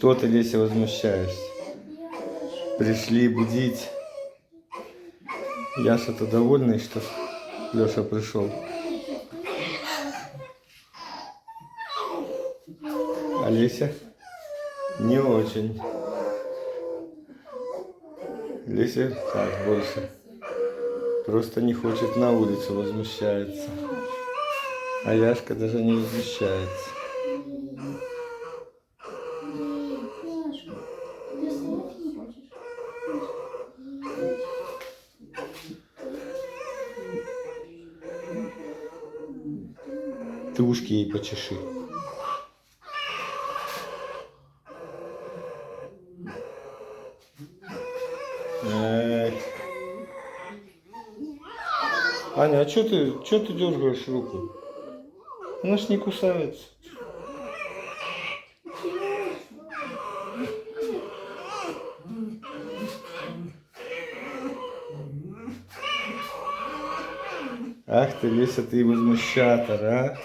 Что ты, Леся, возмущаешься? Пришли будить. Яша-то довольный, что Леша пришел. А Леся не очень. Леся так больше. Просто не хочет на улицу, возмущается. А Яшка даже не возмущается. Ты ушки ей почеши. Аня, а что ты дергаешь руку? Она ж не кусается. Ах ты, Леся, ты возмущатор, а?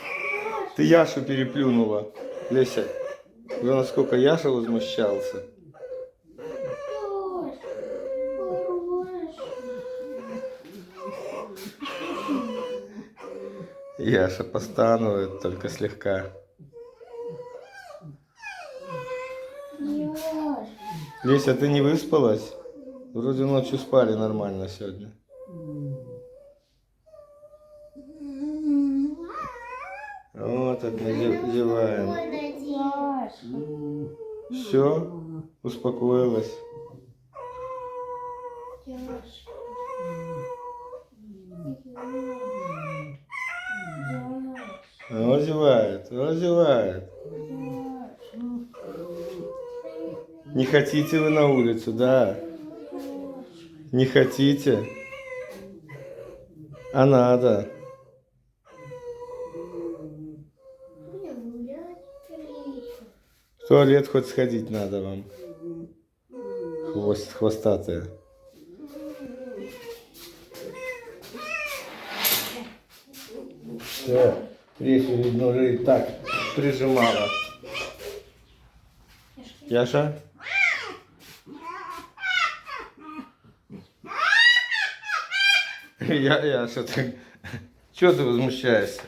Ты Яшу переплюнула. Леся, уже насколько Яша возмущался. Яша постанывает только слегка. Леся, ты не выспалась? Вроде ночью спали нормально сегодня. Вот это зеваем. Все, успокоилась. Он зевает, он зевает. Не хотите вы на улицу, да? Не хотите? А надо. В туалет хоть сходить надо вам. Хвостатая. Все, Лесю, видно, уже и так прижимала. Яша? Яша, ты... Чего ты возмущаешься?